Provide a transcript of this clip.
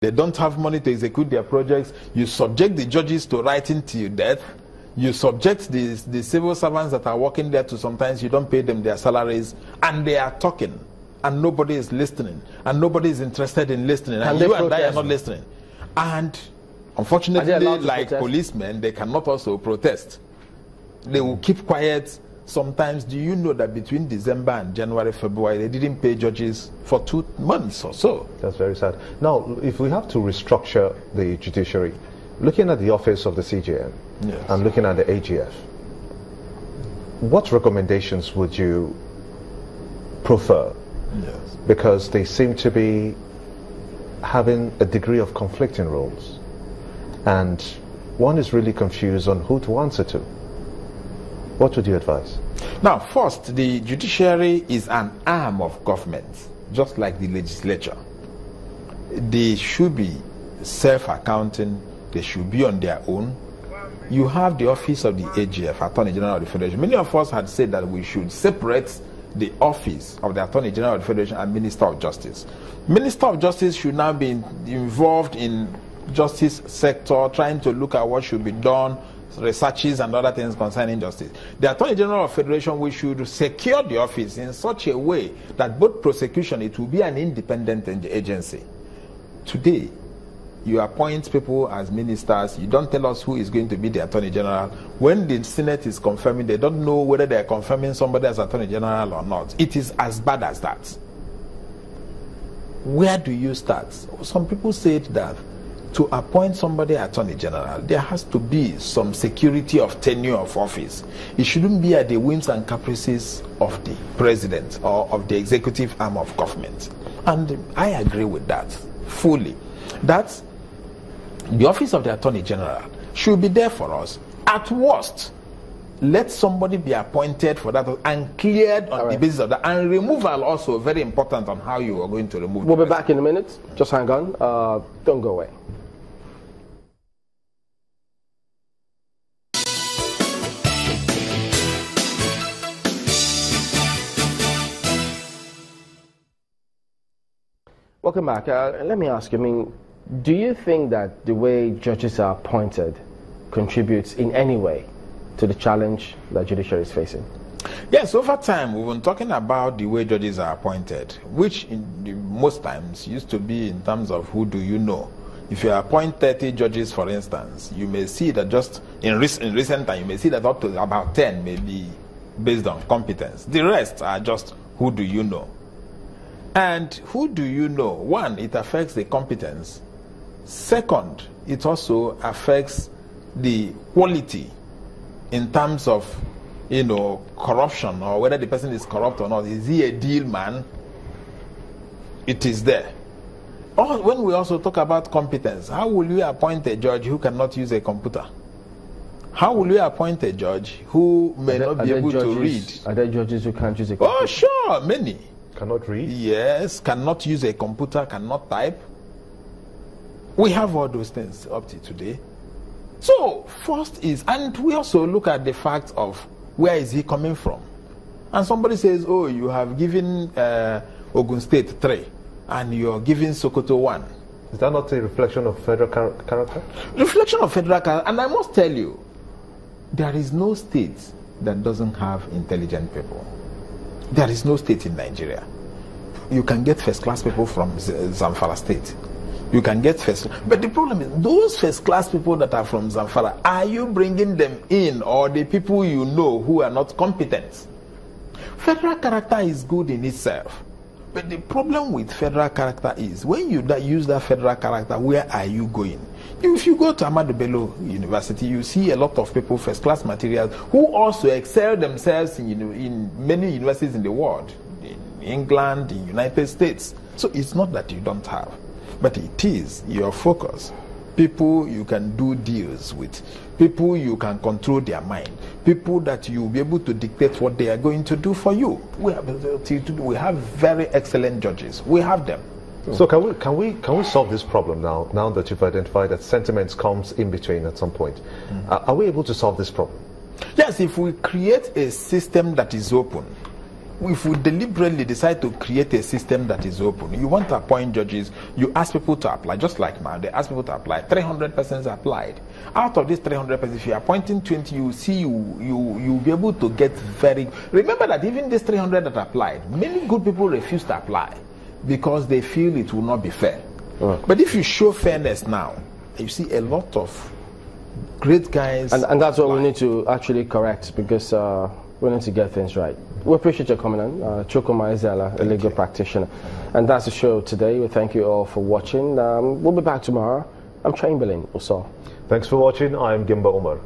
They don't have money to execute their projects. You subject the judges to writing till death. You subject the civil servants that are working there to sometimes you don't pay them their salaries, and they are talking, and nobody is listening, and nobody is interested in listening, and you and I are not listening. And unfortunately, like policemen, they cannot also protest. They will keep quiet. Sometimes, do you know that between December and January, February, they didn't pay judges for 2 months or so? That's very sad. Now, if we have to restructure the judiciary, looking at the office of the CJN and looking at the AGF, what recommendations would you prefer? Yes. Because they seem to be having a degree of conflicting roles, and one is really confused on who to answer to. What would you advise? Now, first, the judiciary is an arm of government, just like the legislature. They should be self-accounting. They should be on their own. You have the office of the AGF, Attorney General of the Federation. Many of us had said that we should separate the office of the Attorney General of the Federation and Minister of Justice. Minister of Justice should now be involved in justice sector, trying to look at what should be done, researches and other things concerning justice. The Attorney General of Federation, we should secure the office in such a way that both prosecution, it will be an independent agency. Today, you appoint people as ministers, you don't tell us who is going to be the Attorney General. When the Senate is confirming, they don't know whether they are confirming somebody as Attorney General or not. It is as bad as that. Where do you start? Some people said that to appoint somebody Attorney General, there has to be some security of tenure of office. It shouldn't be at the whims and caprices of the president or of the executive arm of government. And I agree with that fully. That the office of the Attorney General should be there for us. At worst, let somebody be appointed for that and cleared on the basis of that. And removal also very important on how you are going to remove. We'll be back in a minute. Just hang on. Don't go away. Welcome back. Let me ask you, I mean, do you think that the way judges are appointed contributes in any way to the challenge that judiciary is facing? Yes, over time we've been talking about the way judges are appointed, which most times used to be in terms of who do you know. If you appoint 30 judges, for instance, you may see that just in recent time, you may see that up to about 10 may be based on competence. The rest are just who do you know. And who do you know? One, it affects the competence. Second, it also affects the quality in terms of, corruption, or whether the person is corrupt or not. Is he a deal man? It is there. Or when we also talk about competence, how will you appoint a judge who cannot use a computer? How will you appoint a judge who may not be able to read? Are there judges who can't use a computer? Oh, sure, many. Cannot read? Yes, cannot use a computer, cannot type. We have all those things up to today. So, first is, and we also look at the fact of where is he coming from. And somebody says, oh, you have given Ogun State 3, and you're giving Sokoto 1. Is that not a reflection of federal character? Reflection of federal character, and I must tell you, there is no state that doesn't have intelligent people. There is no state in Nigeria. You can get first-class people from Zamfara State. You can get but the problem is, those first-class people that are from Zamfara, are you bringing them in, or the people you know who are not competent? Federal character is good in itself. But the problem with federal character is, when you use that federal character, where are you going? If you go to Ahmadu Bello University, you see a lot of people, first-class materials, who also excel themselves in many universities in the world, in England, in the United States. So it's not that you don't have, but it is your focus. People you can do deals with, people you can control their mind, people that you'll be able to dictate what they are going to do for you. We have very excellent judges. We have them. So can we solve this problem now that you've identified that sentiments comes in between at some point? Are we able to solve this problem? Yes, if we create a system that is open, if we deliberately decide to create a system that is open, you want to appoint judges, you ask people to apply, just like now, they ask people to apply. 300 persons applied. Out of these 300 persons, if you're appointing 20, you see you'll be able to get very... Remember that even these 300 that applied, many good people refuse to apply because they feel it will not be fair. But if you show fairness now, you see a lot of great guys. And that's what we need to actually correct, because we need to get things right. We appreciate your coming on. Chukuma Ezela, a legal practitioner. And that's the show today. We thank you all for watching. We'll be back tomorrow. I'm Chamberlain Uso. Thanks for watching. I'm Gimba Umar.